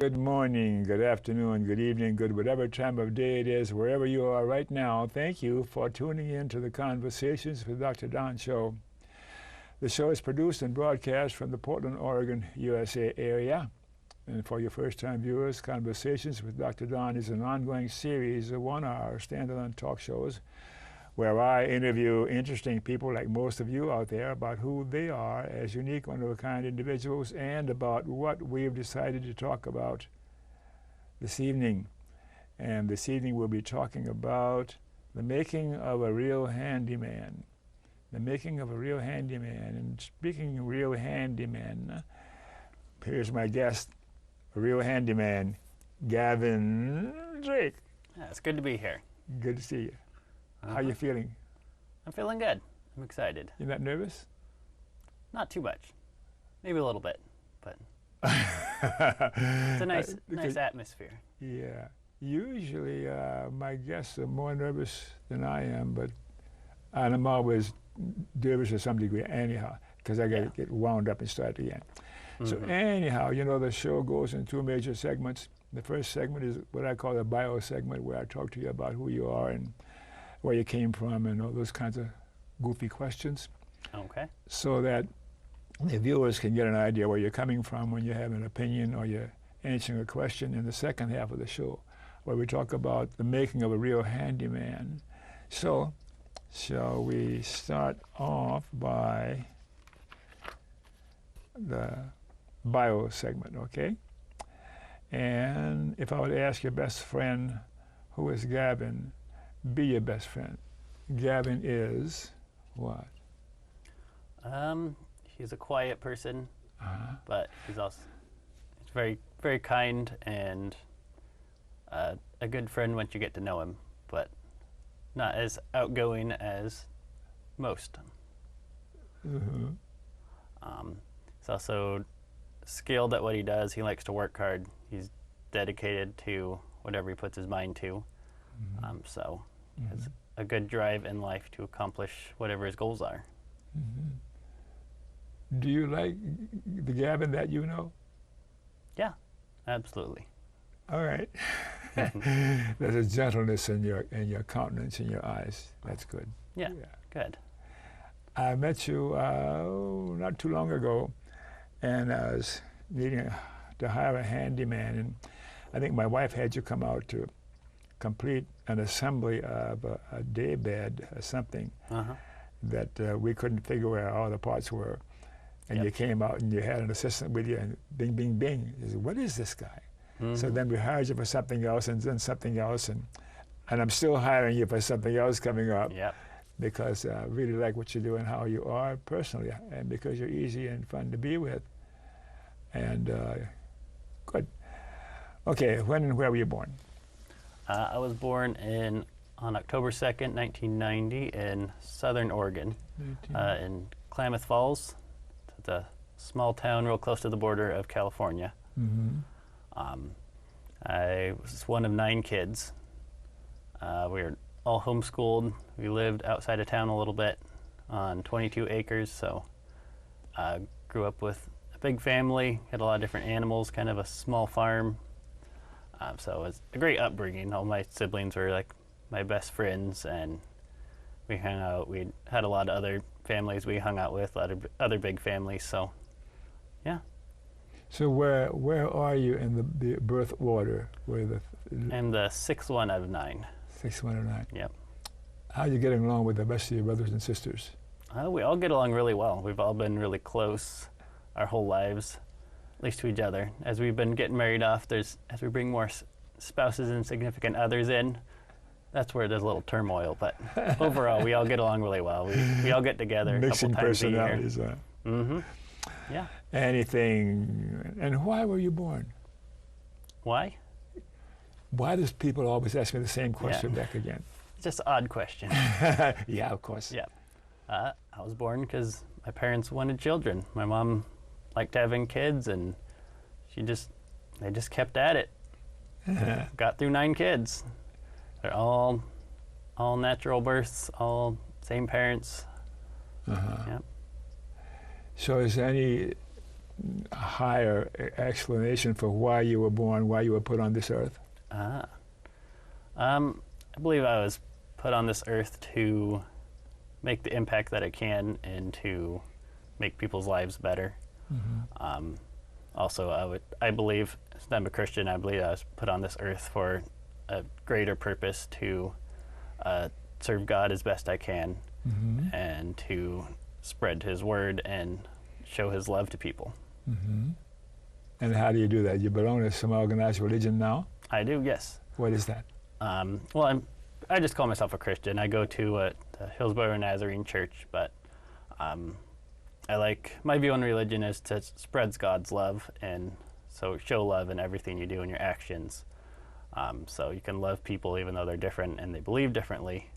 Good morning, good afternoon, good evening, good whatever time of day it is, wherever you are right now. Thank you for tuning in to the Conversations with Dr. Don show. The show is produced and broadcast from the Portland, Oregon, USA area. And for your first-time viewers, Conversations with Dr. Don is an ongoing series of one-hour standalone talk shows where I interview interesting people like most of you out there about who they are as unique, one-of-a-kind individuals and about what we've decided to talk about this evening. And this evening we'll be talking about the making of a real handyman. The making of a real handyman. And speaking of real handyman, here's my guest, a real handyman, Gavin Drake. Yeah, it's good to be here. Good to see you. How are you feeling? I'm feeling good. I'm excited. You're not nervous? Not too much. Maybe a little bit, but it's a nice atmosphere. Yeah. Usually my guests are more nervous than I am, and I'm always nervous to some degree anyhow, because I got to get wound up and start again. So anyhow, you know, the show goes in two major segments. The first segment is what I call the bio segment, where I talk to you about who you are and where you came from and all those kinds of goofy questions. Okay. So that the viewers can get an idea where you're coming from when you have an opinion or you're answering a question. In the second half of the show, where we talk about the making of a real handyman. So, shall we start off by the bio segment, okay? And if I were to ask your best friend, who is Gavin, be your best friend. Gavin is what? He's a quiet person, but he's very, very kind and a good friend once you get to know him, but not as outgoing as most. He's also skilled at what he does. He likes to work hard. He's dedicated to whatever he puts his mind to. So he has a good drive in life to accomplish whatever his goals are. Do you like the Gavin that you know? Yeah, absolutely. All right. There's a gentleness in your countenance, in your eyes. That's good. Yeah, good. I met you not too long ago, and I was needing to hire a handyman, and I think my wife had you come out to complete an assembly of a day bed or something that we couldn't figure where all the parts were. And you came out and you had an assistant with you, and bing, bing, bing. You said, what is this guy? So then we hired you for something else and then something else, and I'm still hiring you for something else coming up because I really like what you do and how you are personally, and because you're easy and fun to be with. And good. Okay, when and where were you born? I was born on October 2nd, 1990 in Southern Oregon, in Klamath Falls. It's a small town real close to the border of California. I was one of 9 kids. We were all homeschooled. We lived outside of town a little bit on 22 acres, so grew up with a big family, had a lot of different animals, kind of a small farm. So it was a great upbringing. All my siblings were like my best friends, and we hung out. We had a lot of other families we hung out with, a lot of other big families, so yeah. So where are you in the birth order? I'm the 6th one out of 9. 6th one out of 9. Yep. How are you getting along with the rest of your brothers and sisters? We all get along really well. We've all been really close our whole lives, at least to each other. As we've been getting married off, as we bring more spouses and significant others in, that's where there's a little turmoil. But overall, we all get along really well. We all get together Mixing a couple times a year. personalities, huh? Yeah. Anything, and why were you born? Why? Why does people always ask me the same question back again? It's just an odd question. Yeah, of course. Yeah. I was born because my parents wanted children. My mom liked having kids, and they just kept at it. Got through 9 kids. They're all natural births, all same parents. Yep. So is any higher explanation for why you were born, why you were put on this earth? I believe I was put on this earth to make the impact that I can and to make people's lives better. Also, I believe, since I'm a Christian, I believe I was put on this earth for a greater purpose to serve God as best I can and to spread His word and show His love to people. And how do you do that? You belong to some organized religion now? I do, yes. What is that? Well, I just call myself a Christian. I go to the Hillsborough Nazarene Church, but my view on religion is to spread God's love, and so show love in everything you do in your actions. So you can love people even though they're different and they believe differently.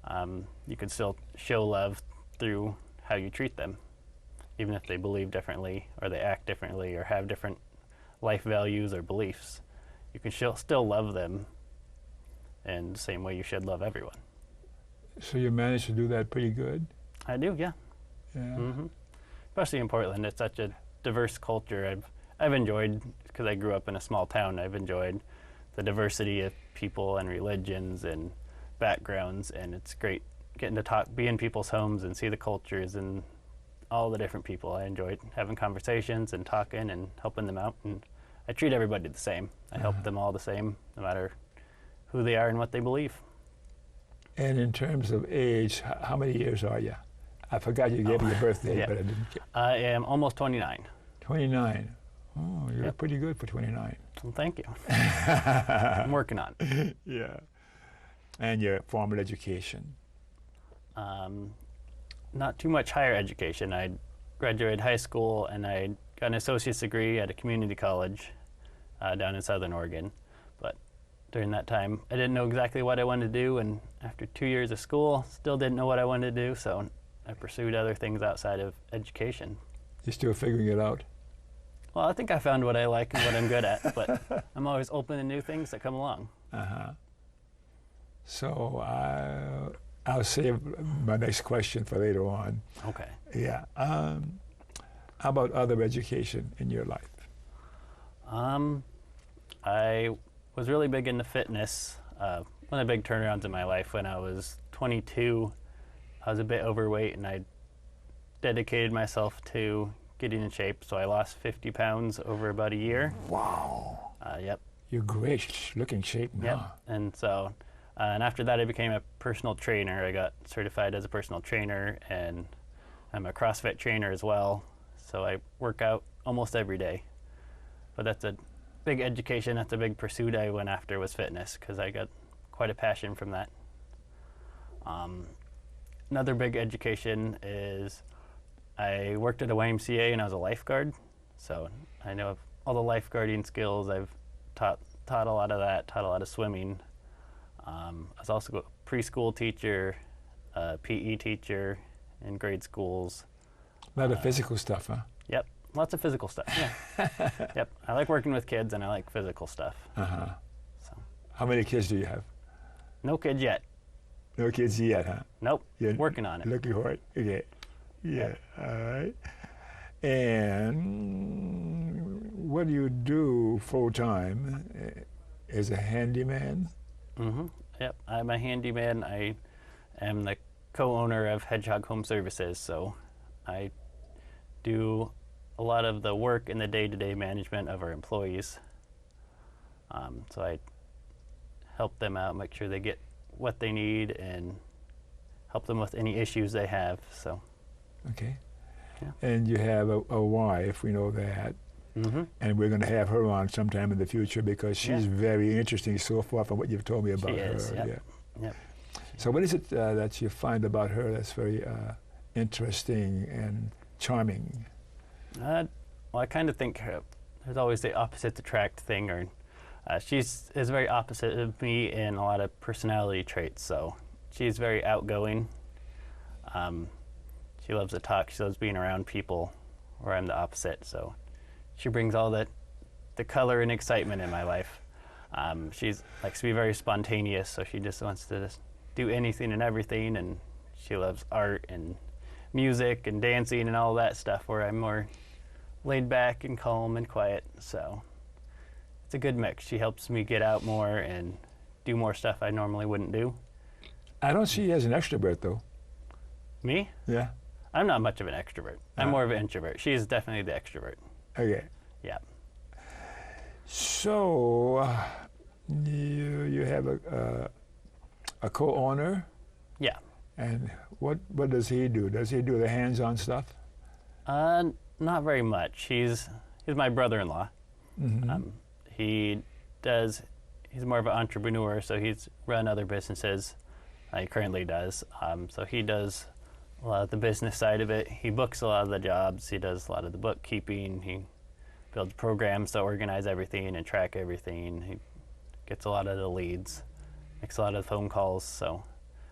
You can still show love through how you treat them, even if they believe differently or they act differently or have different life values or beliefs. You can still love them in the same way you should love everyone. So you managed to do that pretty good? I do, yeah. Yeah. Especially in Portland, it's such a diverse culture. I've enjoyed, because I grew up in a small town, I've enjoyed the diversity of people and religions and backgrounds, and it's great getting to be in people's homes and see the cultures and all the different people. I enjoyed having conversations and talking and helping them out, and I treat everybody the same. I help them all the same, no matter who they are and what they believe. And in terms of age, how many years are you? I forgot you gave me your birthday, yeah. but I didn't get. I am almost 29. 29. Oh, you look pretty good for 29. Well, thank you. I'm working on it. Yeah. And your formal education? Not too much higher education. I graduated high school and I got an associate's degree at a community college down in Southern Oregon. But during that time, I didn't know exactly what I wanted to do, and after 2 years of school, still didn't know what I wanted to do, so I pursued other things outside of education. You're still figuring it out? Well, I think I found what I like and what I'm good at, but I'm always open to new things that come along. So I'll save my next question for later on. Okay. Yeah. How about other education in your life? I was really big into fitness. One of the big turnarounds in my life when I was 22, I was a bit overweight and I dedicated myself to getting in shape, so I lost 50 pounds over about a year. Wow. Yep. You're great looking shape now. Yep. And so, and after that I became a personal trainer. I got certified as a personal trainer, and I'm a CrossFit trainer as well. So I work out almost every day. But that's a big education, that's a big pursuit I went after, was fitness, because I got quite a passion from that. Another big education is I worked at a YMCA and I was a lifeguard, so I know all the lifeguarding skills. I've taught a lot of that, taught a lot of swimming. I was also a preschool teacher, a PE teacher in grade schools. A lot of physical stuff, huh? Yep, lots of physical stuff, yeah. Yep, I like working with kids and I like physical stuff. So. How many kids do you have? No kids yet. No kids yet, huh? Nope, You're working on it. Looking for it? Okay. Yeah, all right. And what do you do full-time as a handyman? Yep, I'm a handyman. I am the co-owner of Hedgehog Home Services, so I do a lot of the work in the day-to-day management of our employees. So I help them out, make sure they get what they need, and help them with any issues they have. So. Okay. Yeah. And you have a wife, we know that. And we're going to have her on sometime in the future because she's very interesting so far from what you've told me about she her. Is, yep. Yep. So what is it that you find about her that's very interesting and charming? Well, I kind of think there's always the opposite attract thing, or she's very opposite of me in a lot of personality traits. So she's very outgoing. She loves to talk. She loves being around people, where I'm the opposite. So she brings all the color and excitement in my life. She's likes to be very spontaneous, so she just wants to just do anything and everything, and she loves art and music and dancing and all that stuff, where I'm more laid back and calm and quiet, so it's a good mix. She helps me get out more and do more stuff I normally wouldn't do. I don't see you as an extrovert, though. Me? Yeah. I'm not much of an extrovert. I'm more of an introvert. She's definitely the extrovert. Okay. Yeah. So you have a co-owner, Yeah. and what does he do? Does he do the hands-on stuff? Not very much. He's my brother-in-law. Mm-hmm. He's more of an entrepreneur, so he's run other businesses. He currently does. So he does a lot of the business side of it. He books a lot of the jobs. He does a lot of the bookkeeping. He builds programs to organize everything and track everything. He gets a lot of the leads, makes a lot of phone calls, so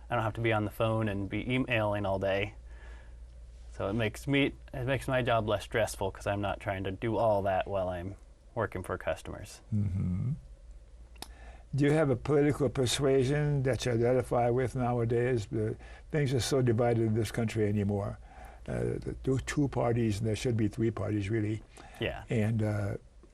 I don't have to be on the phone and be emailing all day. So it makes my job less stressful because I'm not trying to do all that while I'm working for customers. Mm-hmm. Do you have a political persuasion that you identify with nowadays? Things are so divided in this country anymore. The two parties, and there should be three parties really. Yeah. And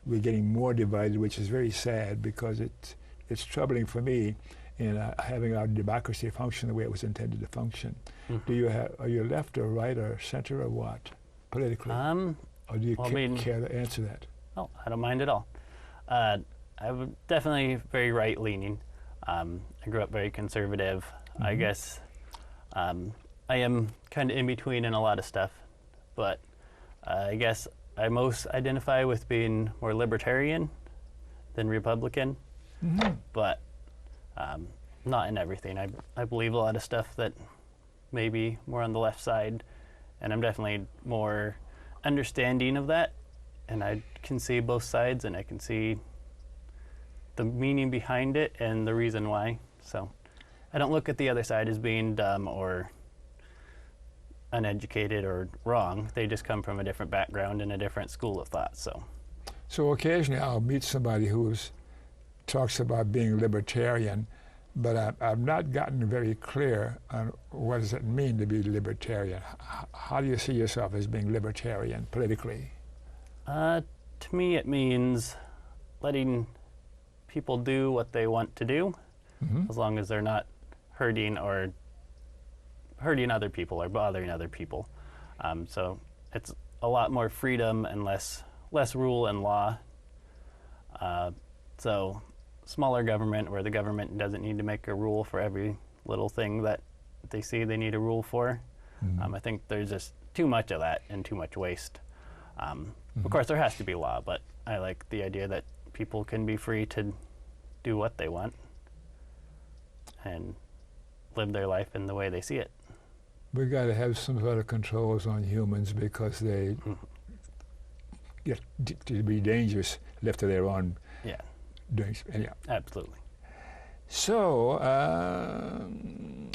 we're getting more divided, which is very sad because it's troubling for me in having our democracy function the way it was intended to function. Mm-hmm. Are you left or right or center or what politically? Or do you care to answer that? Oh, I don't mind at all. I'm definitely very right-leaning. I grew up very conservative. Mm-hmm. I guess I am kind of in between in a lot of stuff, but I guess I most identify with being more libertarian than Republican, mm-hmm. but not in everything. I believe a lot of stuff that may be more on the left side, and I'm definitely more understanding of that, and I can see both sides, and I can see the meaning behind it and the reason why. So I don't look at the other side as being dumb or uneducated or wrong. They just come from a different background and a different school of thought. So occasionally I'll meet somebody who talks about being libertarian, but I've not gotten very clear on what does it mean to be libertarian. How do you see yourself as being libertarian politically? To me it means letting people do what they want to do, mm-hmm. as long as they're not hurting other people or bothering other people. So it's a lot more freedom and less rule and law. So smaller government where the government doesn't need to make a rule for every little thing that they see they need a rule for. Mm-hmm. I think there's just too much of that and too much waste. Mm-hmm. Of course there has to be law, but I like the idea that people can be free to do what they want and live their life in the way they see it. We got to have some sort of controls on humans because they mm-hmm. get to be dangerous left to their own. Yeah. Yeah. Absolutely. So,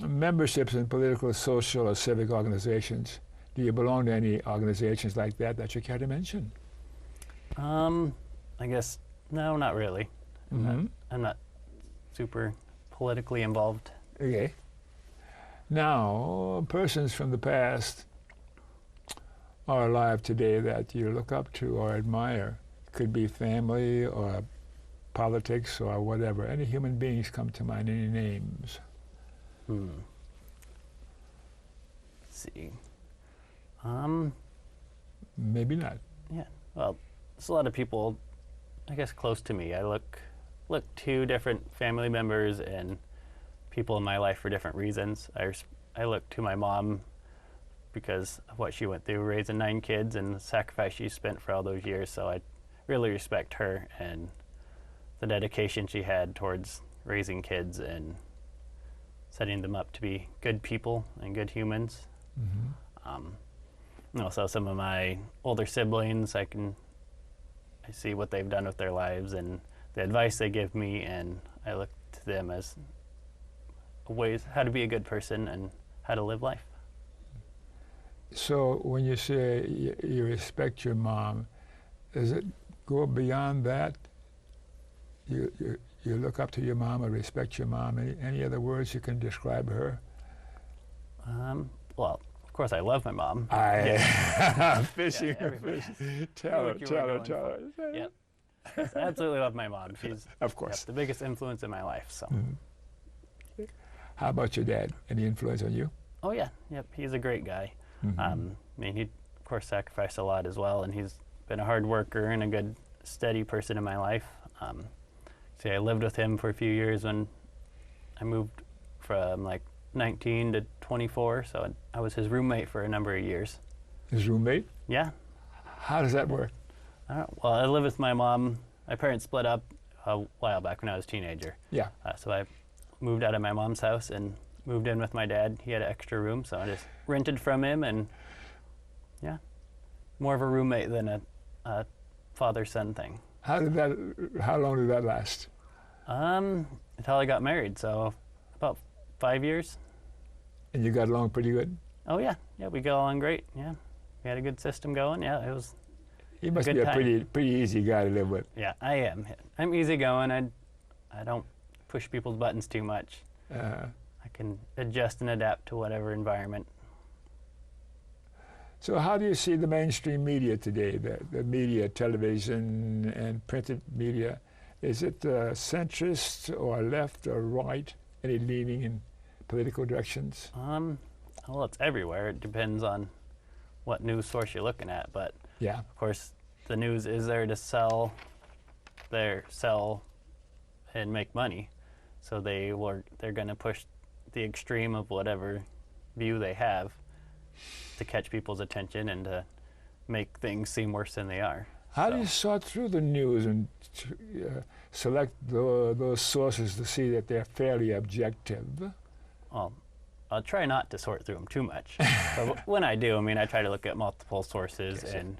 memberships in political, social, or civic organizations. Do you belong to any organizations like that you care to mention? I guess no, not really. Mm-hmm. I'm not super politically involved. Okay. Now, persons from the past are alive today that you look up to or admire. Could be family or politics or whatever. Any human beings come to mind? Any names? Let's see. Maybe not. Yeah. Well, there's a lot of people, I guess, close to me. I look to different family members and people in my life for different reasons. I look to my mom because of what she went through, raising 9 kids and the sacrifice she spent for all those years. So I really respect her and the dedication she had towards raising kids and setting them up to be good people and good humans. Mm-hmm. Also, some of my older siblings, I see what they've done with their lives and the advice they give me, and I look to them as ways how to be a good person and how to live life. So when you say you respect your mom, does it go beyond that? You look up to your mom or respect your mom? Any other words you can describe her? Well, of course, I love my mom. Fishing. Tell her. Yep. Yes, I absolutely love my mom. She's Of course. the biggest influence in my life. So. How about your dad? Any influence on you? Oh yeah, yep. He's a great guy. I mean, he of course sacrificed a lot as well, and he's been a hard worker and a good, steady person in my life. See, I lived with him for a few years when I moved from like 19 to 24, so I was his roommate for a number of years. His roommate? Yeah. How does that work? Well, I lived with my mom. My parents split up a while back when I was a teenager. Yeah. So I moved out of my mom's house and moved in with my dad. He had an extra room, so I just rented from him, and yeah, more of a roommate than a father-son thing. How long did that last? Until I got married, so about 5 years. And you got along pretty good? Oh yeah, we got along great. Yeah, we had a good system going. Yeah, it was. He must be a pretty easy guy to live with. Yeah, I am. I'm easygoing. I don't push people's buttons too much. I can adjust and adapt to whatever environment. So how do you see the mainstream media today, the media, television and printed media? Is it centrist or left or right? Any leaning in political directions? Well, it's everywhere. It depends on what news source you're looking at. But yeah, of course, the news is there to sell and make money. So they're going to push the extreme of whatever view they have to catch people's attention and to make things seem worse than they are. How do you sort through the news and select those sources to see that they're fairly objective? Well, I'll try not to sort through them too much. But when I do, I mean, I try to look at multiple sources and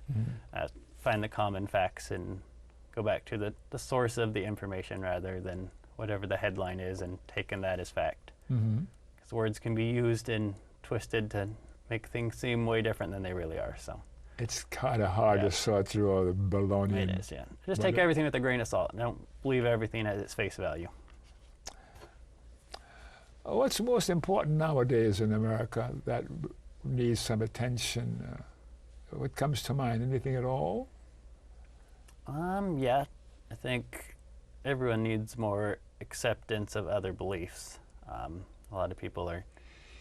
find the common facts and go back to the source of the information rather than whatever the headline is and taking that as fact. Because words can be used and twisted to make things seem way different than they really are. So it's kind of hard to sort through all the baloney. It is, yeah. Just take everything with a grain of salt. Don't believe everything at its face value. What's most important nowadays in America that needs some attention? What comes to mind? Anything at all? Yeah, I think everyone needs more acceptance of other beliefs. A lot of people are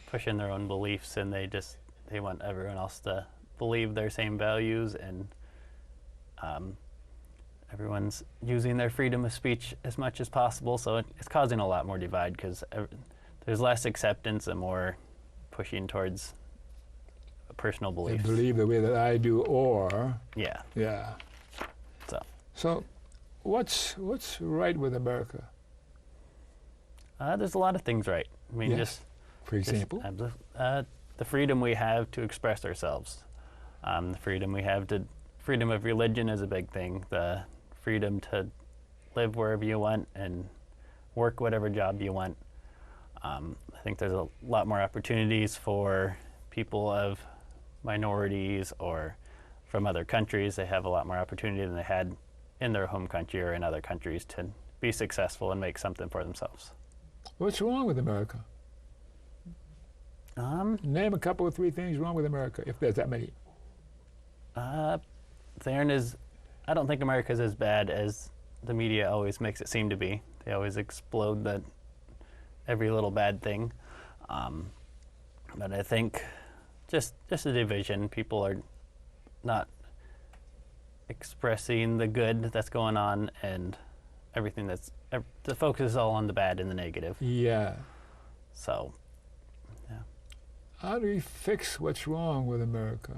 pushing their own beliefs, and they want everyone else to believe their same values, and everyone's using their freedom of speech as much as possible. So it's causing a lot more divide because there's less acceptance and more pushing towards personal beliefs. They believe the way that I do, or yeah. So, what's right with America? There's a lot of things right. I mean, for example, the freedom we have to express ourselves, the freedom we have to freedom of religion is a big thing. The freedom to live wherever you want and work whatever job you want. I think there's a lot more opportunities for people of minorities or from other countries. They have a lot more opportunity than they had in their home country or in other countries to be successful and make something for themselves. What's wrong with America? Name a couple of 3 things wrong with America, if there's that many. I don't think America's as bad as the media always makes it seem to be. They always explode every little bad thing. But I think just a division. People are not expressing the good that's going on, and everything the focus is all on the bad and the negative. Yeah. So, yeah. How do we fix what's wrong with America?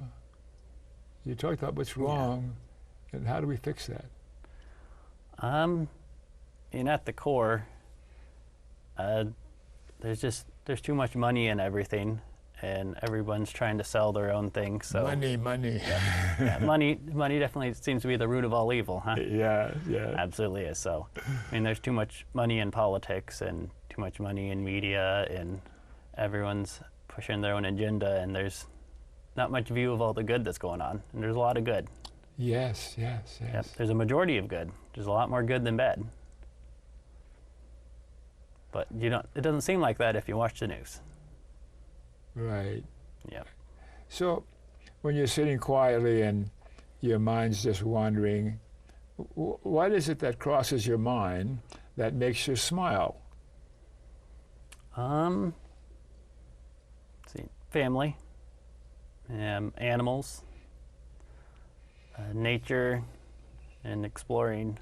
You talked about what's wrong, and how do we fix that? At the core, there's too much money in everything, and everyone's trying to sell their own thing. So money. Yeah, money definitely seems to be the root of all evil, huh? Yeah. Absolutely is. So, I mean, there's too much money in politics and too much money in media, and everyone's pushing their own agenda, and there's not much view of all the good that's going on. And there's a lot of good. Yes. Yep, there's a majority of good. There's a lot more good than bad. But it doesn't seem like that if you watch the news. Right. Yep. So when you're sitting quietly and your mind's just wandering, what is it that crosses your mind that makes you smile? Let's see, family, animals, nature, and exploring.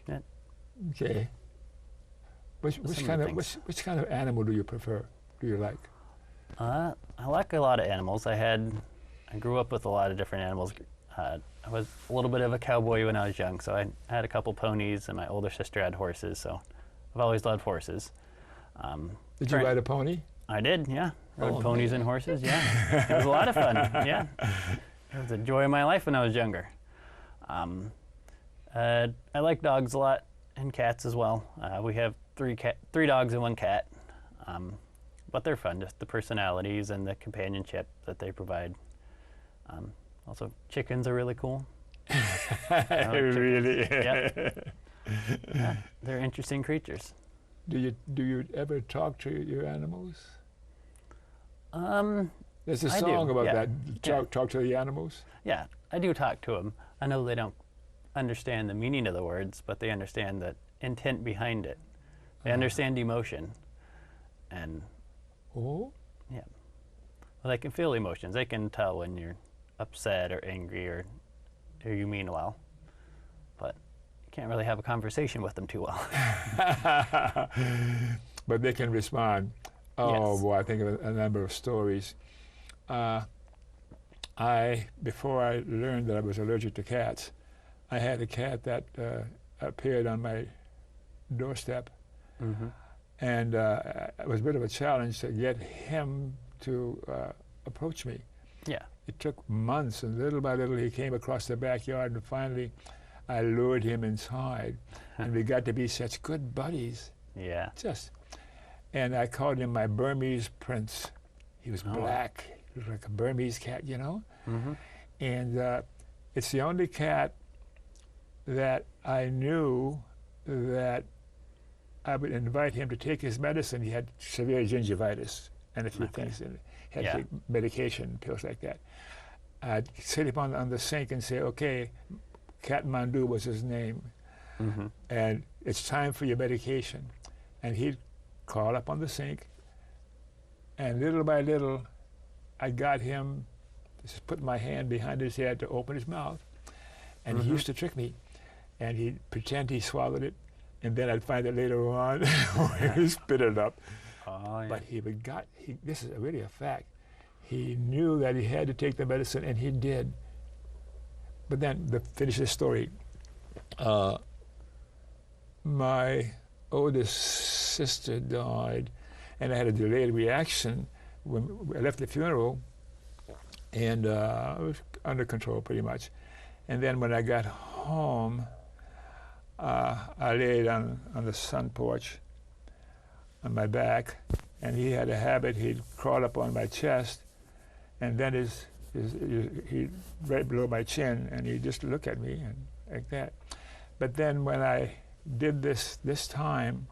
Yeah. Okay. Which kind of animal do you prefer? Do you like? I like a lot of animals. I grew up with a lot of different animals. I was a little bit of a cowboy when I was young, so I had a couple ponies, and my older sister had horses, so I've always loved horses. Did you ride a pony? I did, yeah. Rode Oh, ponies man. and horses, yeah. It was a lot of fun, yeah. It was a joy of my life when I was younger. I like dogs a lot, and cats as well. We have three dogs and one cat. But they're fun, just the personalities and the companionship that they provide. Also, chickens are really cool. Really? Yep. Yeah, they're interesting creatures. Do you ever talk to your animals? There's a I song do, about yeah. that. Talk to the animals. Yeah, I do talk to them. I know they don't understand the meaning of the words, but they understand the intent behind it. They understand emotion. And Oh. yeah, well, they can feel emotions. They can tell when you're upset or angry or you mean well, but you can't really have a conversation with them too well. But they can respond. Oh Yes. boy, I think of a number of stories. Before I learned that I was allergic to cats, I had a cat that appeared on my doorstep. Mm-hmm. And it was a bit of a challenge to get him to approach me. Yeah. It took months, and little by little he came across the backyard, and finally I lured him inside, and we got to be such good buddies. Yeah. And I called him my Burmese prince. He was Oh. black, he was like a Burmese cat, you know? Mm-hmm. And it's the only cat that I knew that I would invite him to take his medicine. He had severe gingivitis and a few Okay. things, and had Yeah. to take medication, pills like that. I'd sit him on the sink and say, okay, Kathmandu was his name, Mm-hmm. and it's time for your medication. And he'd crawl up on the sink, and little by little, I got him, just put my hand behind his head to open his mouth, and he Mhm. used to trick me, and he'd pretend he swallowed it, and then I'd find it later on when he spit it up. Oh, yeah. But this is really a fact. He knew that he had to take the medicine, and he did. But then, to finish the story, my oldest sister died, and I had a delayed reaction when I left the funeral, and I was under control pretty much. And then when I got home, I laid on the sun porch on my back, and he had a habit, he'd crawl up on my chest, and then he'd right below my chin, and he'd just look at me and like that. But then when I did this time,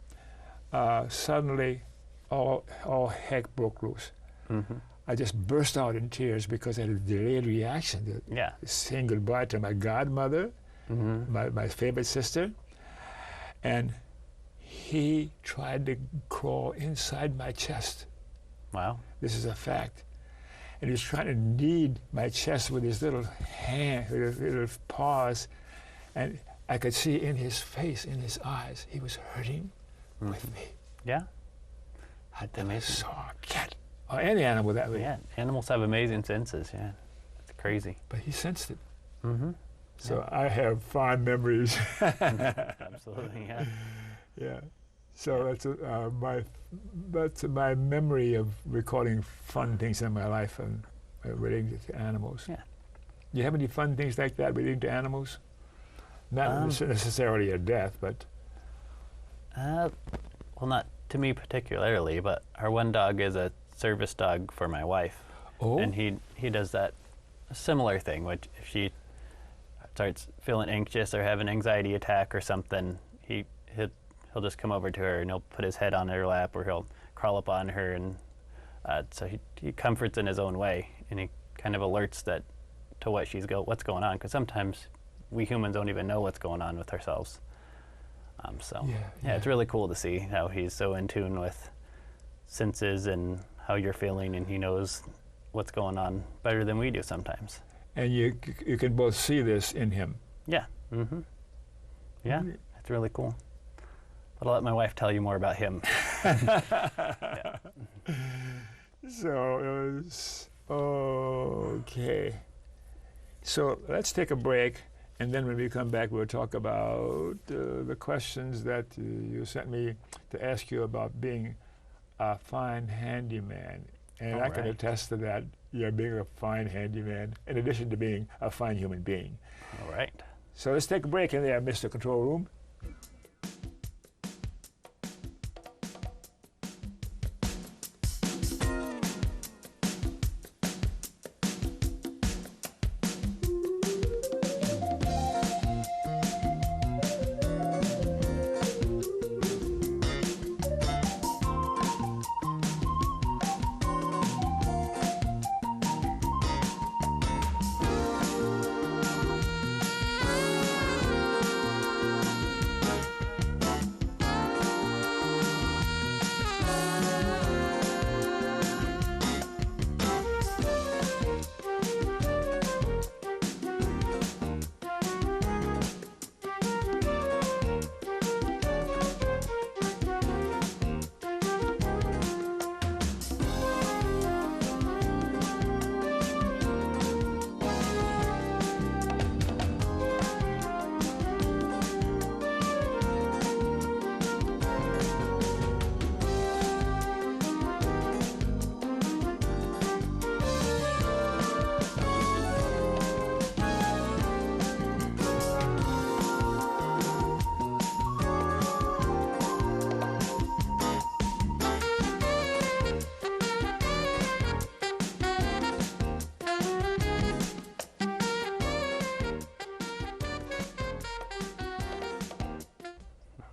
suddenly all heck broke loose. Mm-hmm. I just burst out in tears because I had a delayed reaction to Yeah. saying goodbye to my godmother, Mm-hmm. my favorite sister, and he tried to crawl inside my chest. Wow. This is a fact. And he was trying to knead my chest with his little hand, with his little paws, and I could see in his face, in his eyes, he was hurting with me. Yeah. I never amazing. saw a cat or any animal that way. Yeah. Animals have amazing senses. Yeah. It's crazy. But he sensed it. Mm-hmm. So I have fond memories. Absolutely. Yeah. Yeah. So that's my memory of recording fun things in my life and relating to animals. Yeah. Do you have any fun things like that relating to animals? Not necessarily a death, but Well, not to me particularly, but our one dog is a service dog for my wife. oh, And he does that similar thing, which if she starts feeling anxious or have an anxiety attack or something, he'll just come over to her and he'll put his head on her lap, or he'll crawl up on her and So he comforts in his own way, and he kind of alerts that to what's going on, because sometimes we humans don't even know what's going on with ourselves. It's really cool to see how he's so in tune with senses and how you're feeling, and he knows what's going on better than we do sometimes. And you can both see this in him. Yeah. Mm-hmm. Yeah, it's really cool. But I'll let my wife tell you more about him. Yeah. So, okay. So let's take a break, and then when we come back, we'll talk about the questions that you sent me to ask you about being a fine handyman. And I can attest to that. You're being a fine handyman, in addition to being a fine human being. All right. So let's take a break in there, Mr. Control Room.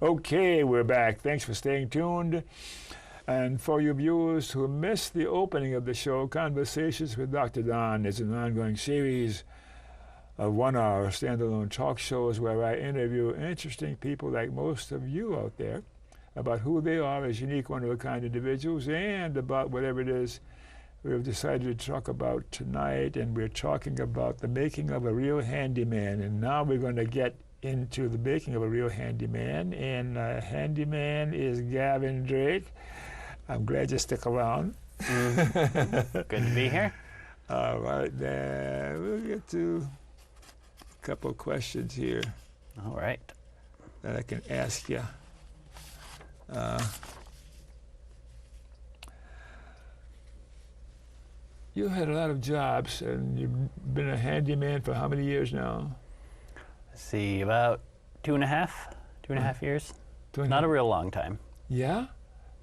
Okay, we're back. Thanks for staying tuned. And for you viewers who missed the opening of the show, Conversations with Dr. Don is an ongoing series of 1-hour standalone talk shows where I interview interesting people like most of you out there about who they are as unique, one-of-a-kind individuals, and about whatever it is we've decided to talk about tonight. And we're talking about the making of a real handyman. And now we're going to get into the making of a real handyman. And handyman is Gavin Drake. I'm glad you stick around. Good to be here. All right, then we'll get to a couple of questions here All right. that I can ask you. You had a lot of jobs, and you've been a handyman for how many years now? Let's see, about 2.5 years. Not a real long time. Yeah?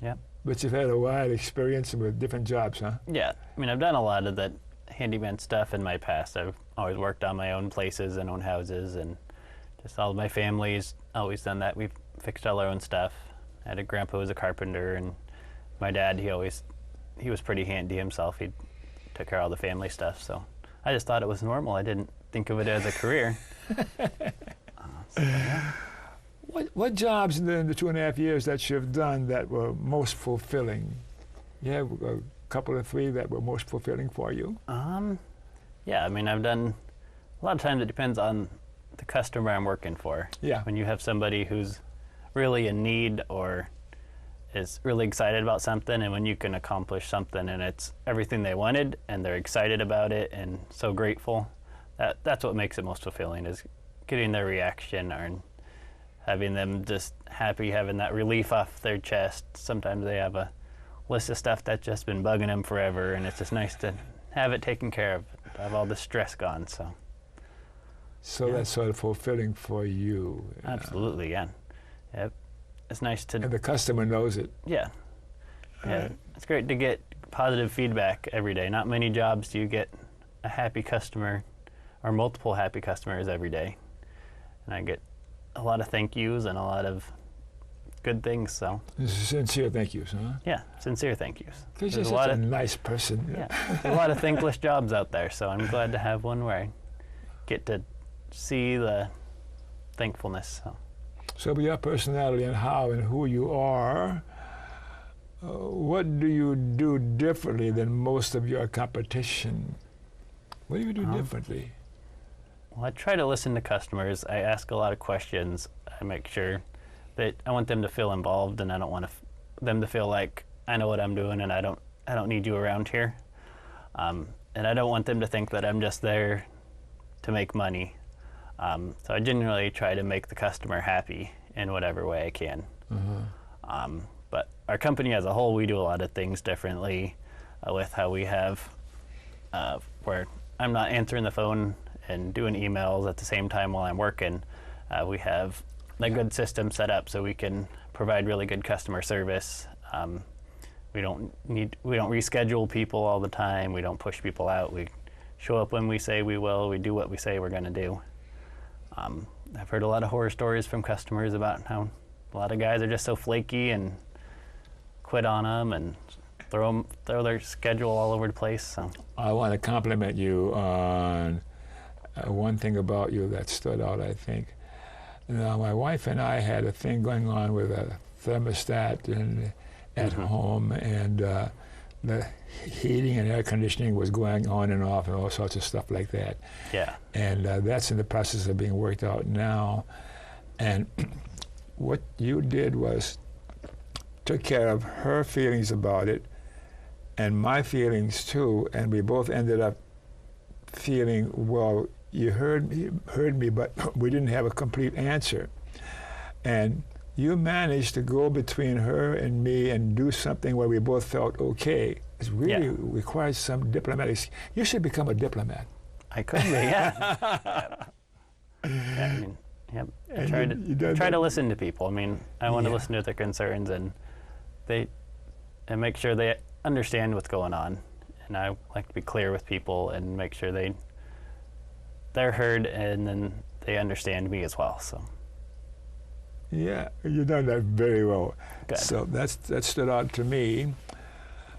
Yeah. But you've had a wide experience with different jobs, huh? Yeah. I mean, I've done a lot of that handyman stuff in my past. I've always worked on my own places and own houses, and just all of my family's always done that. We've fixed all our own stuff. I had a grandpa who was a carpenter, and my dad, he was pretty handy himself. He took care of all the family stuff, so I just thought it was normal. I didn't think of it as a career. Yeah. What jobs in the 2.5 years that you've done that were most fulfilling? You have a couple of three that were most fulfilling for you? Yeah, I mean, I've done, a lot of times it depends on the customer I'm working for. Yeah. When you have somebody who's really in need or is really excited about something, and when you can accomplish something and it's everything they wanted and they're excited about it and so grateful, that's what makes it most fulfilling, is getting their reaction and having them just happy, having that relief off their chest. Sometimes they have a list of stuff that's just been bugging them forever, and it's just nice to have it taken care of, to have all the stress gone. So yeah. That's sort of fulfilling for you. Absolutely, yeah. Yep. It's nice to... And the customer knows it. Yeah. Yeah. It's great to get positive feedback every day. Not many jobs do you get a happy customer or multiple happy customers every day. And I get a lot of thank yous and a lot of good things. So Sincere thank yous, huh? yeah, sincere thank yous. Because There's you're such a nice person. Yeah, there's a lot of thankless jobs out there, so I'm glad to have one where I get to see the thankfulness. So with your personality and how and who you are, what do you do differently than most of your competition? What do you do differently? Well, I try to listen to customers. I ask a lot of questions. I make sure that I want them to feel involved, and I don't want them to feel like I know what I'm doing and I don't need you around here. And I don't want them to think that I'm just there to make money. So I genuinely try to make the customer happy in whatever way I can. But our company as a whole, we do a lot of things differently with how we have, where I'm not answering the phone and doing emails at the same time while I'm working. We have a good system set up so we can provide really good customer service. We don't reschedule people all the time. We don't push people out. We show up when we say we will. We do what we say we're going to do. I've heard a lot of horror stories from customers about how a lot of guys are just so flaky and quit on them and throw their schedule all over the place. So I want to compliment you on one thing about you that stood out, I think. Now, my wife and I had a thing going on with a thermostat at home, and the heating and air conditioning was going on and off and all sorts of stuff like that. Yeah. And that's in the process of being worked out now. And what you did was took care of her feelings about it and my feelings too, and we both ended up feeling, well, you heard me, but we didn't have a complete answer. And you managed to go between her and me and do something where we both felt okay. It really requires some diplomatic. You should become a diplomat. I could be, yeah. I mean, yep. I try to listen to people. I mean, I want to listen to their concerns and make sure they understand what's going on. And I like to be clear with people and make sure they're heard and then they understand me as well. So. Yeah, you've done that very well. Good. So that stood out to me.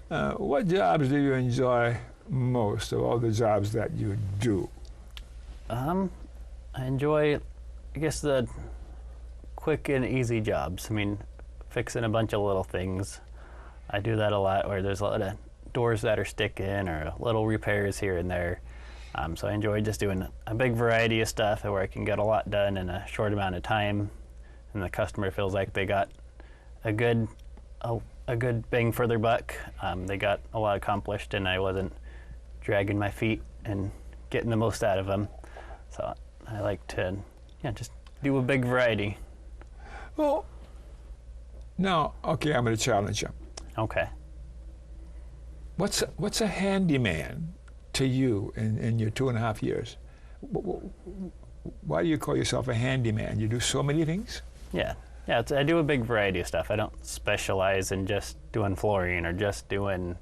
What jobs do you enjoy most of all the jobs that you do? I enjoy, I guess, the quick and easy jobs. I mean, fixing a bunch of little things. I do that a lot where there's a lot of doors that are sticking or little repairs here and there. So I enjoy just doing a big variety of stuff where I can get a lot done in a short amount of time, and the customer feels like they got a good bang for their buck. They got a lot accomplished, and I wasn't dragging my feet and getting the most out of them. So I like to, just do a big variety. Well, now, okay, I'm going to challenge you. Okay. What's a handyman to you in your 2.5 years? Why do you call yourself a handyman? You do so many things? Yeah, I do a big variety of stuff. I don't specialize in just doing flooring or just doing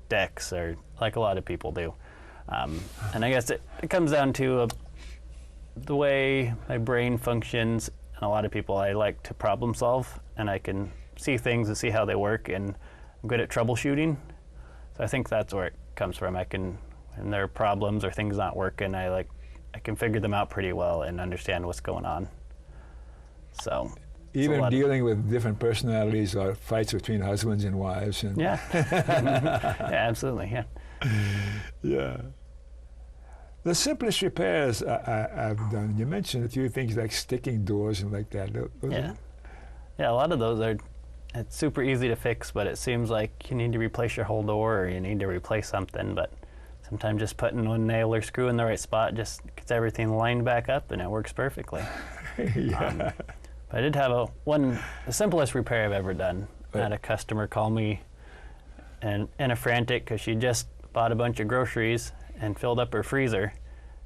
decks or like a lot of people do. And I guess it comes down to the way my brain functions. And a lot of people, I like to problem solve, and I can see things and see how they work, and I'm good at troubleshooting. So I think that's where it comes from. When there are problems or things not working, I can figure them out pretty well and understand what's going on. So even dealing with different personalities or fights between husbands and wives. And yeah. Yeah, absolutely. Yeah. Yeah. The simplest repairs I've done. You mentioned a few things like sticking doors and like that. Yeah. Yeah, a lot of those it's super easy to fix, but it seems like you need to replace your whole door or you need to replace something, but sometimes just putting one nail or screw in the right spot just gets everything lined back up and it works perfectly. Yeah. But I did have the simplest repair I've ever done. I had a customer call me in a frantic because she just bought a bunch of groceries and filled up her freezer,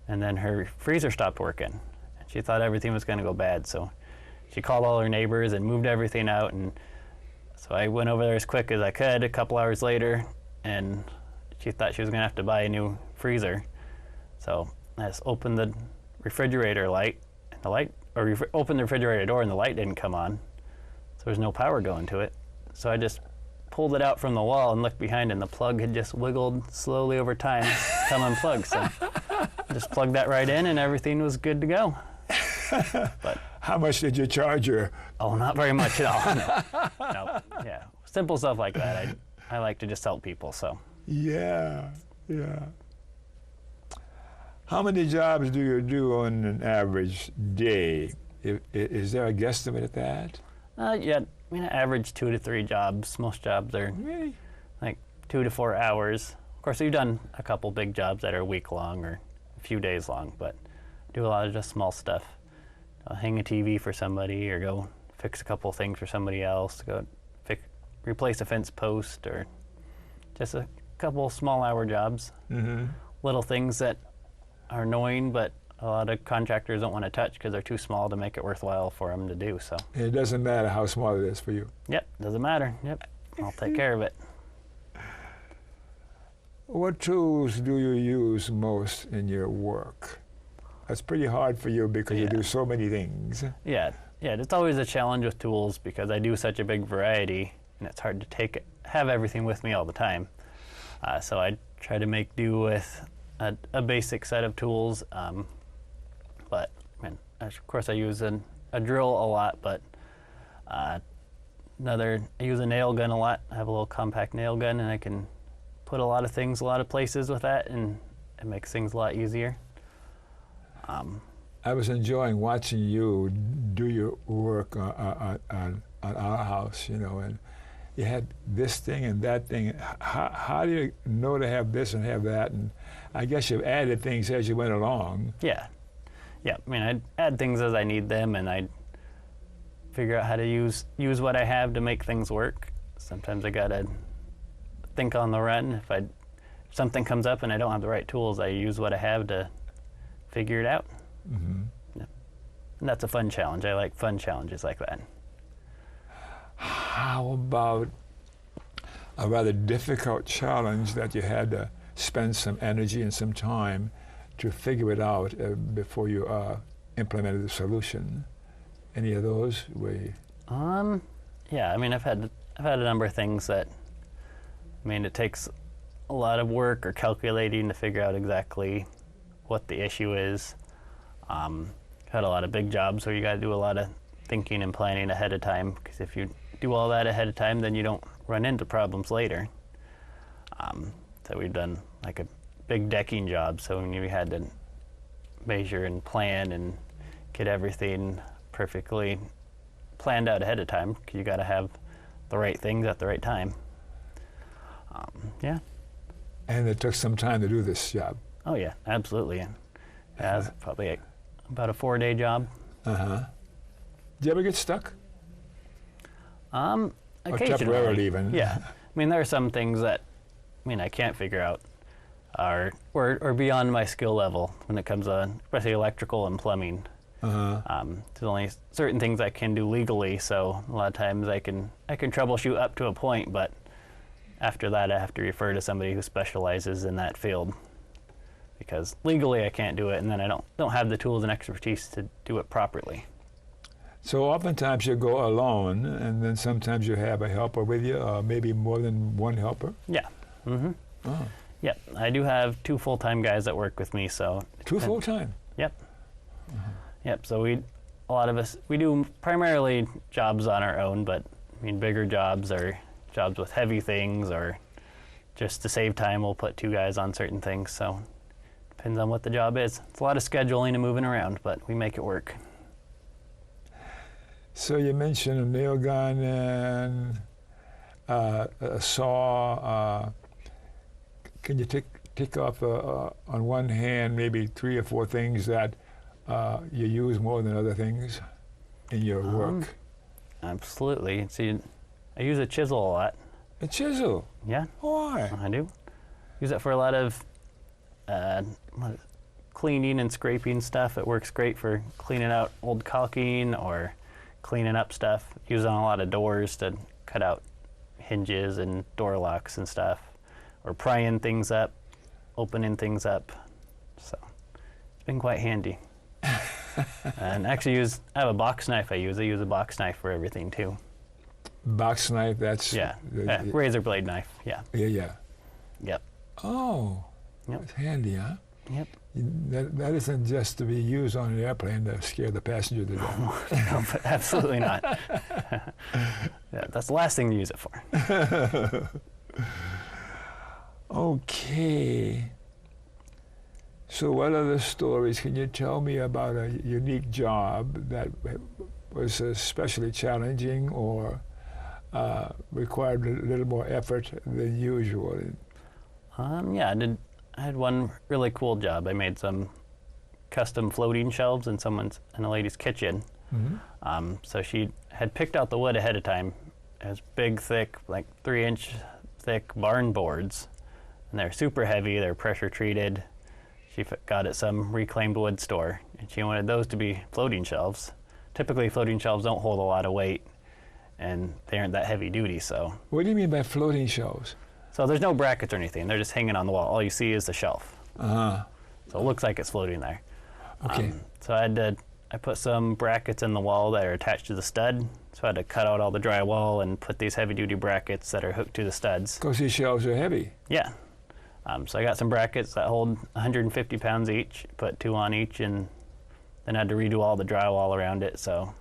and then her freezer stopped working. She thought everything was going to go bad, so she called all her neighbors and moved everything out, and so I went over there as quick as I could a couple hours later, and she thought she was going to have to buy a new freezer. So I just opened the refrigerator light, and opened the refrigerator door, and the light didn't come on. So there's no power going to it. So I just pulled it out from the wall and looked behind, and the plug had just wiggled slowly over time come unplugged. So just plugged that right in, and everything was good to go. But how much did you charge her? oh, not very much at all. No. Yeah, simple stuff like that. I like to just help people. So Yeah, yeah. How many jobs do you do on an average day? Is there a guesstimate at that? Yeah, I mean, I average 2 to 3 jobs. Most jobs are Really? like 2 to 4 hours. Of course, we've done a couple big jobs that are a week long or a few days long, but I do a lot of just small stuff. I'll hang a TV for somebody, or go fix a couple things for somebody else, go replace a fence post, or just a couple small hour jobs. Mm-hmm. Little things that are annoying, but a lot of contractors don't want to touch because they're too small to make it worthwhile for them to do. So It doesn't matter how small it is for you. yep, doesn't matter. Yep, I'll take care of it. What tools do you use most in your work? That's pretty hard for you because you Yeah. do so many things. Yeah, it's always a challenge with tools because I do such a big variety, and it's hard to have everything with me all the time. So I try to make do with a basic set of tools. But of course, I use a drill a lot, but I use a nail gun a lot. I have a little compact nail gun, and I can put a lot of things a lot of places with that, and it makes things a lot easier. I was enjoying watching you do your work on our house, and you had this thing and that thing. How do you know to have this and have that? And I guess you've added things as you went along. Yeah. I mean, I'd add things as I need them, and I'd figure out how to use what I have to make things work. Sometimes I gotta think on the run. If something comes up and I don't have the right tools, I use what I have to figure it out. Mm-hmm. Yeah. And that's a fun challenge. I like fun challenges like that. How about a rather difficult challenge that you had to spend some energy and some time to figure it out before you implemented the solution? Any of those? Yeah. I mean, I've had a number of things that. I mean, it takes a lot of work or calculating to figure out exactly what the issue is. Had a lot of big jobs where you got to do a lot of thinking and planning ahead of time, because if you do all that ahead of time, then you don't run into problems later. So we've done like a big decking job, so we had to measure and plan and get everything perfectly planned out ahead of time, because you got to have the right things at the right time. Yeah. And it took some time to do this job. Oh yeah, absolutely. Yeah, it was probably about a 4-day job. Uh-huh. Did you ever get stuck? Occasionally. Or temporarily even? Yeah. I mean, there are some things that I can't figure out or beyond my skill level when it comes to especially electrical and plumbing. Uh-huh. There's only certain things I can do legally, so a lot of times I can troubleshoot up to a point, but after that I have to refer to somebody who specializes in that field, because legally I can't do it, and then I don't have the tools and expertise to do it properly. So oftentimes you go alone, and then sometimes you have a helper with you, or maybe more than one helper? Yeah. Mm-hmm. Oh. Yep. I do have 2 full-time guys that work with me, so... 2 full-time? Yep. Yep, so a lot of us do primarily jobs on our own, but bigger jobs are jobs with heavy things, or just to save time, we'll put 2 guys on certain things, so depends on what the job is. It's a lot of scheduling and moving around, but we make it work. So you mentioned a nail gun and a saw. Can you tick off on one hand maybe 3 or 4 things that you use more than other things in your work? Absolutely. See, I use a chisel a lot. A chisel? Yeah. Why? I do. Use it for a lot of cleaning and scraping stuff. It works great for cleaning out old caulking or cleaning up stuff. Use it on a lot of doors to cut out hinges and door locks and stuff, or prying things up, opening things up. So it's been quite handy. And actually I have a box knife I use. I use a box knife for everything too. box knife, that's... Yeah, razor blade knife, yeah. Yeah. Yep. Oh, Yep. that's handy, huh? Yep. That isn't just to be used on an airplane to scare the passenger to death. No, but absolutely not. Yeah, that's the last thing to use it for. Okay. So what other stories can you tell me about a unique job that was especially challenging or required a little more effort than usual? Yeah, I had one really cool job. I made some custom floating shelves in a lady's kitchen. Mm-hmm. So she had picked out the wood ahead of time. It was big, thick, like 3-inch thick barn boards, and they're super heavy. They're pressure treated. She got at some reclaimed wood store, and she wanted those to be floating shelves. Typically, floating shelves don't hold a lot of weight, and they aren't that heavy duty. So, What do you mean by floating shelves? so there's no brackets or anything. They're just hanging on the wall. All you see is the shelf. Uh-huh. So it looks like it's floating there. Okay. So I put some brackets in the wall that are attached to the stud. So I had to cut out all the drywall and put these heavy-duty brackets that are hooked to the studs. Because these shelves are heavy. Yeah. So I got some brackets that hold 150 pounds each, put 2 on each, and then I had to redo all the drywall around it. So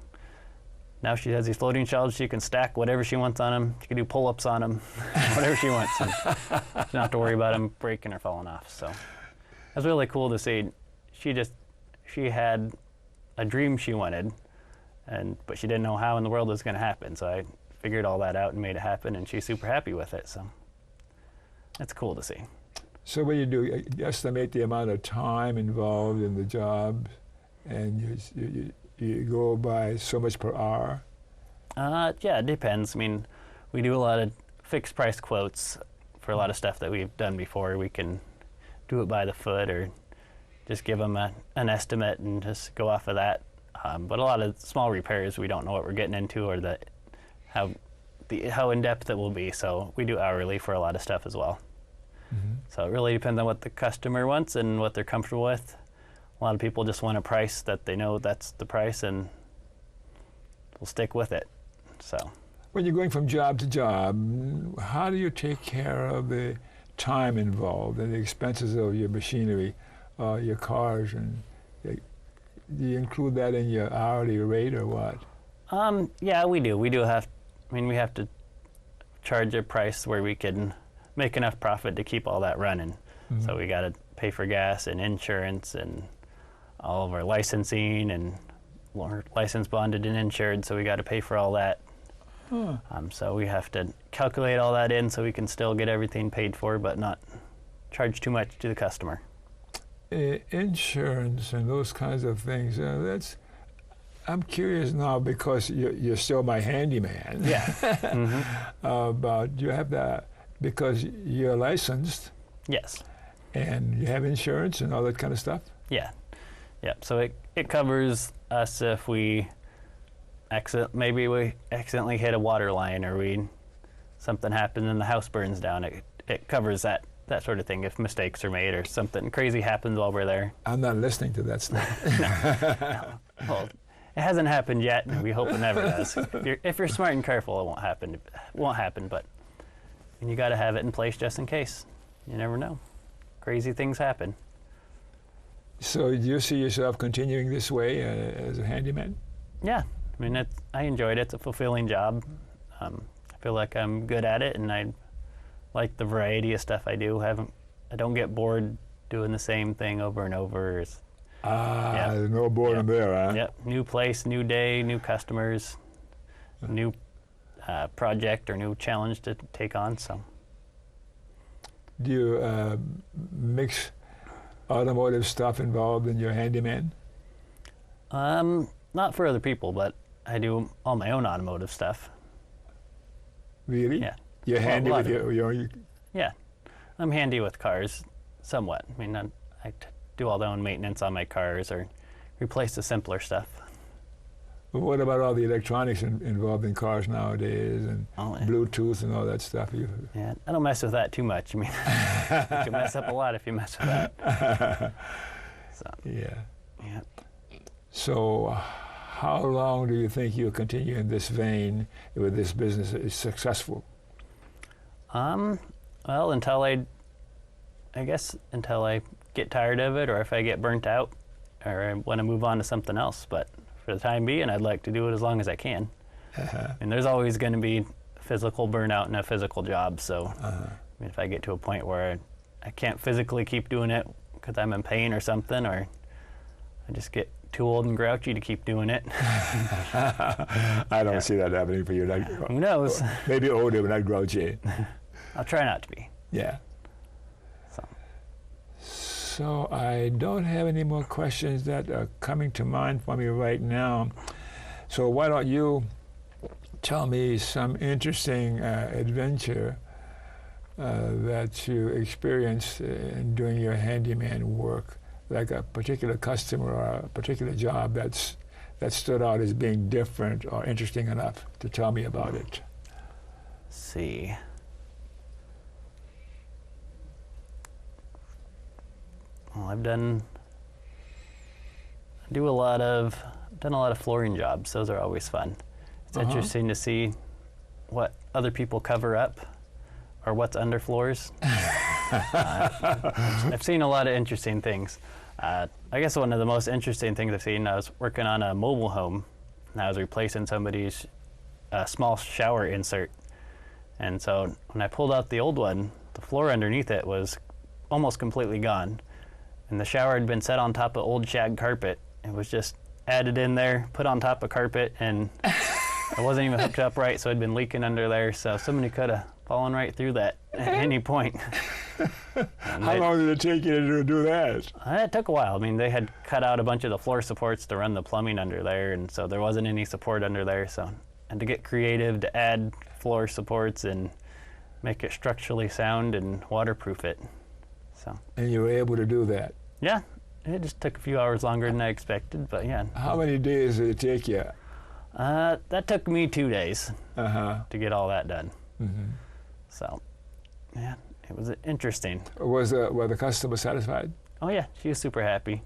now she has these floating shelves. She can stack whatever she wants on them. She can do pull-ups on them, whatever she wants. And she doesn't have to worry about them breaking or falling off. So it was really cool to see. She had a dream she wanted, but she didn't know how in the world it was going to happen. So I figured all that out and made it happen, and she's super happy with it. So that's cool to see. So what do, you estimate the amount of time involved in the job, and you go by so much per hour? Yeah, it depends. I mean, we do a lot of fixed price quotes for a lot of stuff that we've done before. We can do it by the foot or just give them an estimate and just go off of that. But a lot of small repairs, we don't know what we're getting into or how in-depth it will be. So we do hourly for a lot of stuff as well. Mm-hmm. So it really depends on what the customer wants and what they're comfortable with. A lot of people just want a price that they know that's the price and will stick with it. So When you're going from job to job, how do you take care of the time involved and the expenses of your machinery, your cars, and do you include that in your hourly rate or what? Yeah, we do. We have to charge a price where we can make enough profit to keep all that running. Mm-hmm. So we got to pay for gas and insurance and all of our licensing, and we're license bonded and insured, so we got to pay for all that. Huh. So we have to calculate all that in so we can still get everything paid for, but not charge too much to the customer. Insurance and those kinds of things, I'm curious now because you're still my handyman. Yeah. Mm-hmm. But you have that because you're licensed. Yes. And you have insurance and all that kind of stuff? Yeah. Yeah. So it covers us if maybe we accidentally hit a water line or something happened and the house burns down. It covers that sort of thing if mistakes are made or something crazy happens while we're there. I'm not listening to that stuff. No. Well, it hasn't happened yet, and we hope it never does. If you're smart and careful, it won't happen. It won't happen, but you got to have it in place just in case. You never know. Crazy things happen. So do you see yourself continuing this way as a handyman? Yeah. I mean, I enjoyed it. It's a fulfilling job. I feel like I'm good at it, and I like the variety of stuff I do. I don't get bored doing the same thing over and over. There's no boredom there, huh? Yep. New place, new day, new customers, new project or new challenge to take on. So. Do you mix automotive stuff involved in your handyman? Not for other people, but I do all my own automotive stuff. Really? Yeah. You're handy with your Yeah. I'm handy with cars, somewhat. I mean, I do all the own maintenance on my cars or replace the simpler stuff. Well, what about all the electronics involved in cars nowadays and Bluetooth and all that stuff? Yeah, I don't mess with that too much. I mean, you can mess up a lot if you mess with that. So, yeah. Yeah. So how long do you think you'll continue in this vein with this business is successful? Well, until I get tired of it, or if I get burnt out, or I want to move on to something else. But for the time being, I'd like to do it as long as I can. And there's always going to be physical burnout in a physical job. So I mean, if I get to a point where I can't physically keep doing it because I'm in pain or something, or I just get too old and grouchy to keep doing it. I don't see that happening for you. Who knows? Maybe older, but not grouchy. I'll try not to be. Yeah. So I don't have any more questions that are coming to mind for me right now. So why don't you tell me some interesting adventure that you experienced in doing your handyman work, like a particular customer or a particular job that stood out as being different or interesting enough to tell me about it. Let's see. Well, I've done a lot of flooring jobs. Those are always fun. It's interesting to see what other people cover up or what's under floors. I've seen a lot of interesting things. I guess one of the most interesting things I've seen, I was working on a mobile home, and I was replacing somebody's small shower insert. And so when I pulled out the old one, the floor underneath it was almost completely gone. And the shower had been set on top of old shag carpet. It was just added in there, put on top of carpet, and it wasn't even hooked up right, so it had been leaking under there. So somebody could have fallen right through that at any point. How long did it take you to do that? It took a while. I mean, they had cut out a bunch of the floor supports to run the plumbing under there, and so there wasn't any support under there. So, and to get creative to add floor supports and make it structurally sound and waterproof it. So. And you were able to do that? Yeah. It just took a few hours longer than I expected, but yeah. How many days did it take you? That took me 2 days to get all that done. Mm-hmm. So, yeah, it was interesting. Were the customer satisfied? Oh yeah, she was super happy.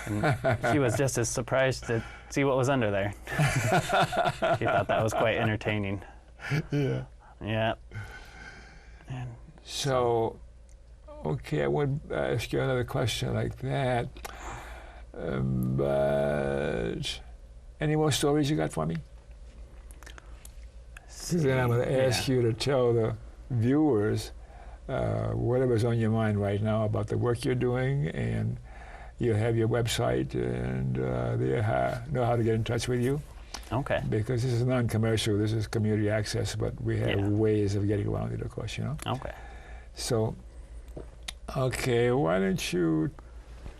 And she was just as surprised to see what was under there. She thought that was quite entertaining. Yeah. Yeah. And so, okay, I would ask you another question like that. But any more stories you got for me? Then I'm going to ask you to tell the viewers whatever's on your mind right now about the work you're doing, and you have your website, and they know how to get in touch with you. Okay. Because this is non-commercial, this is community access, but we have ways of getting around it, of course, you know? Okay. So, okay, why don't you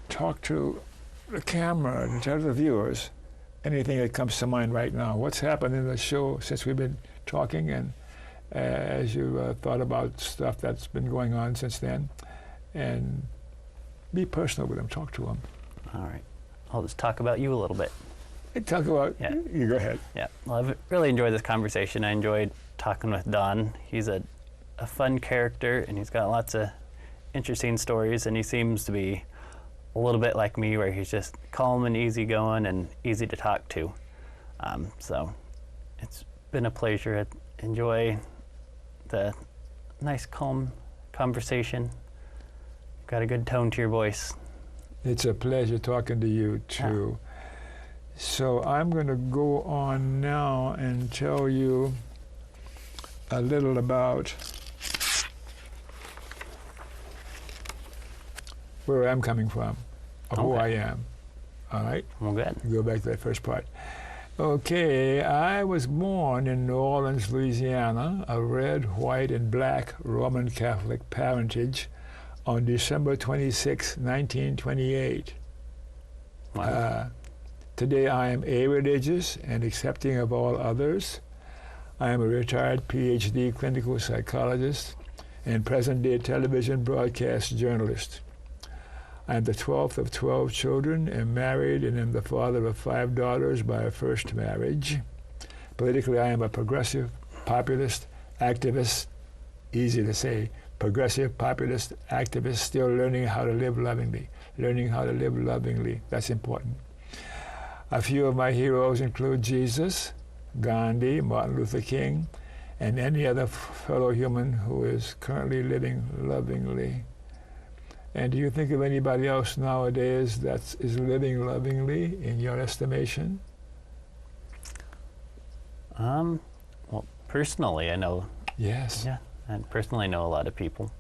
talk to the camera and tell the viewers anything that comes to mind right now. What's happened in the show since we've been talking, and as you thought about stuff that's been going on since then, and be personal with them, talk to them. All right. I'll just talk about you a little bit. Talk about, you go ahead. Yeah, well, I've really enjoyed this conversation. I enjoyed talking with Don. He's a fun character, and he's got lots of interesting stories, and he seems to be a little bit like me, where he's just calm and easygoing and easy to talk to. So it's been a pleasure. I enjoy the nice, calm conversation. Got a good tone to your voice. It's a pleasure talking to you, too. Yeah. So I'm going to go on now and tell you a little about where I'm coming from, or who I am. All right? Well, good. Go back to that first part. Okay, I was born in New Orleans, Louisiana, a red, white, and black Roman Catholic parentage on December 26, 1928. Wow. Today I am a-religious and accepting of all others. I am a retired PhD clinical psychologist and present-day television broadcast journalist. I am the 12th of 12 children, am married, and am the father of 5 daughters by a first marriage. Politically, I am a progressive, populist, activist, easy to say, progressive, populist, activist, still learning how to live lovingly. Learning how to live lovingly, that's important. A few of my heroes include Jesus, Gandhi, Martin Luther King, and any other fellow human who is currently living lovingly. And do you think of anybody else nowadays that is living lovingly in your estimation? Well, personally, I know. Yes. Yeah, I personally know a lot of people,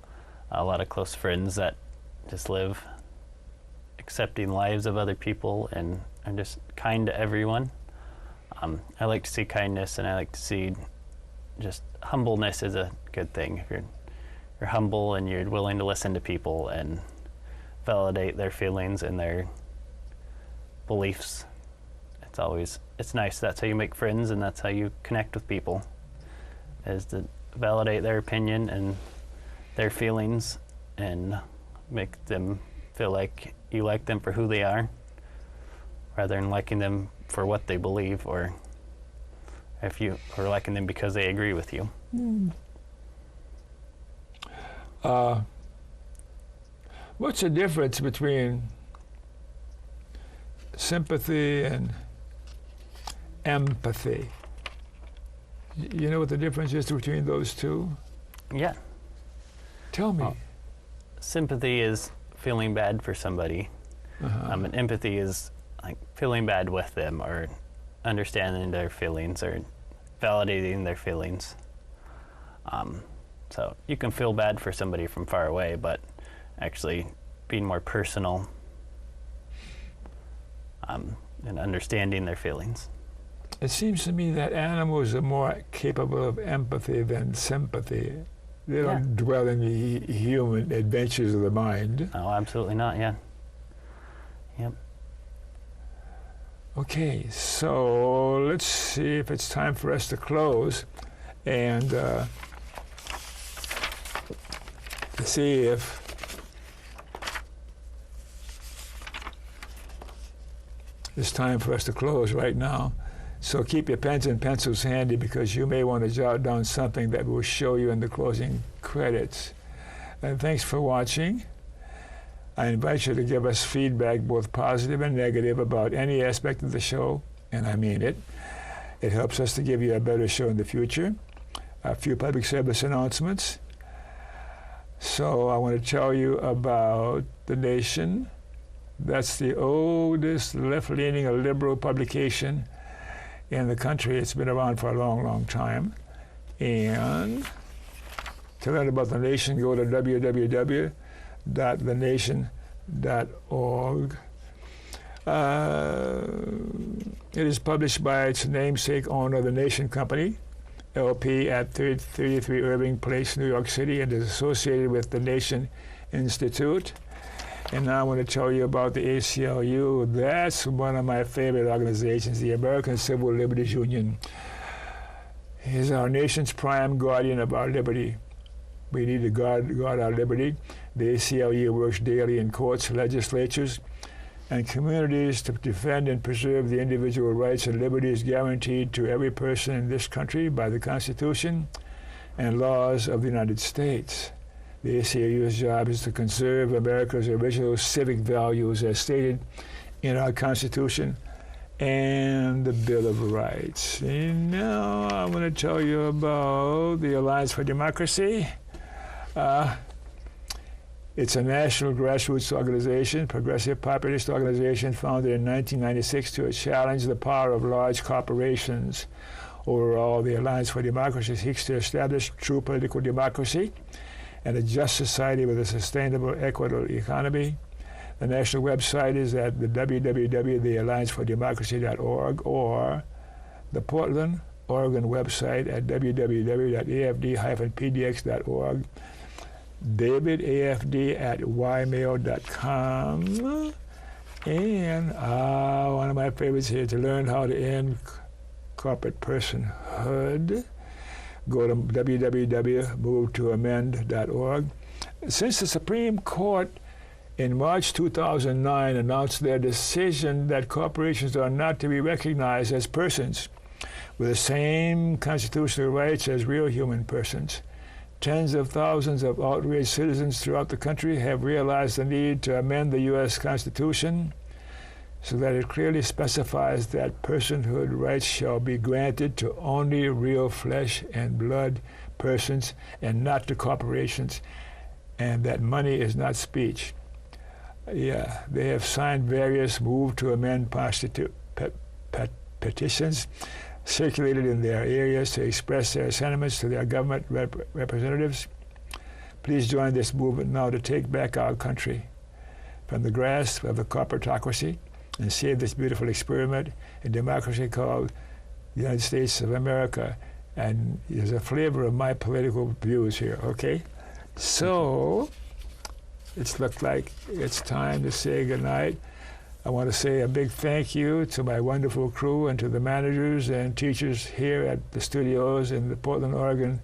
a lot of close friends that just live accepting lives of other people and are just kind to everyone. I like to see kindness, and I like to see just humbleness is a good thing. If you're humble and you're willing to listen to people and validate their feelings and their beliefs, it's nice. That's how you make friends, and that's how you connect with people, is to validate their opinion and their feelings and make them feel like you like them for who they are, rather than liking them for what they believe, or liking them because they agree with you. What's the difference between sympathy and empathy? You know what the difference is between those two? Yeah. Tell me. Sympathy is feeling bad for somebody. And empathy is like feeling bad with them, or understanding their feelings, or validating their feelings. So you can feel bad for somebody from far away, but actually being more personal and understanding their feelings. It seems to me that animals are more capable of empathy than sympathy. They don't dwell in the human adventures of the mind. Oh, absolutely not, yeah. Yep. Okay, so let's see if it's time for us to close and see if it's time for us to close right now. So keep your pens and pencils handy, because you may want to jot down something that will show you in the closing credits. And thanks for watching. I invite you to give us feedback, both positive and negative, about any aspect of the show, and I mean it. It helps us to give you a better show in the future. A few public service announcements. So I want to tell you about The Nation. That's the oldest left-leaning or liberal publication in the country. It's been around for a long, long time. And to learn about The Nation, go to www.thenation.org. It is published by its namesake owner, The Nation Company, LP, at 33 Irving Place, New York City, and is associated with the Nation Institute. And now I want to tell you about the ACLU. That's one of my favorite organizations, the American Civil Liberties Union. It is our nation's prime guardian of our liberty. We need to guard our liberty. The ACLU works daily in courts, legislatures, and communities to defend and preserve the individual rights and liberties guaranteed to every person in this country by the Constitution and laws of the United States. The ACLU's job is to conserve America's original civic values as stated in our Constitution and the Bill of Rights. And now I want to tell you about the Alliance for Democracy. It's a national grassroots organization, progressive populist organization founded in 1996 to challenge the power of large corporations. Overall, the Alliance for Democracy seeks to establish true political democracy and a just society with a sustainable, equitable economy. The national website is at the www.thealliancefordemocracy.org, or the Portland, Oregon website at www.afd-pdx.org, davidafd@ymail.com, and one of my favorites here, to learn how to end corporate personhood, go to www.movetoamend.org. Since the Supreme Court in March 2009 announced their decision that corporations are not to be recognized as persons with the same constitutional rights as real human persons, tens of thousands of outraged citizens throughout the country have realized the need to amend the U.S. Constitution so that it clearly specifies that personhood rights shall be granted to only real flesh and blood persons and not to corporations, and that money is not speech. Yeah, they have signed various move to amend petitions circulated in their areas to express their sentiments to their government representatives. Please join this movement now to take back our country from the grasp of the corporatocracy and save this beautiful experiment in democracy called the United States of America. And there's a flavor of my political views here, okay? So, it's looked like it's time to say goodnight. I want to say a big thank you to my wonderful crew and to the managers and teachers here at the studios in the Portland, Oregon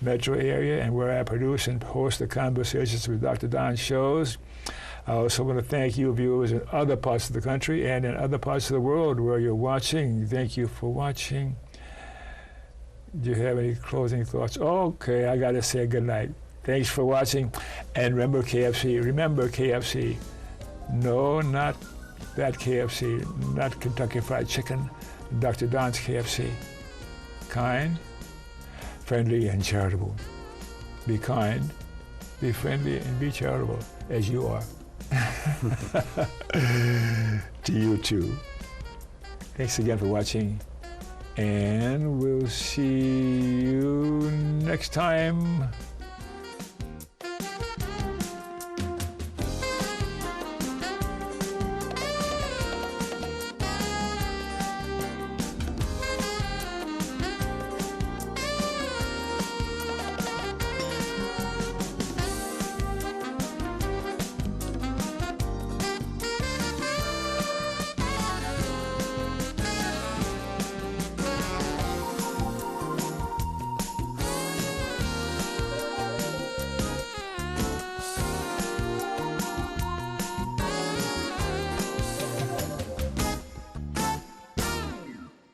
metro area, and where I produce and host the Conversations with Dr. Don shows. I also want to thank you viewers in other parts of the country and in other parts of the world where you're watching. Thank you for watching. Do you have any closing thoughts? Okay, I got to say goodnight. Thanks for watching. And remember KFC. Remember KFC. No, not that KFC. Not Kentucky Fried Chicken. Dr. Don's KFC. Kind, friendly, and charitable. Be kind, be friendly, and be charitable, as you are. To you too. Thanks again for watching, and we'll see you next time.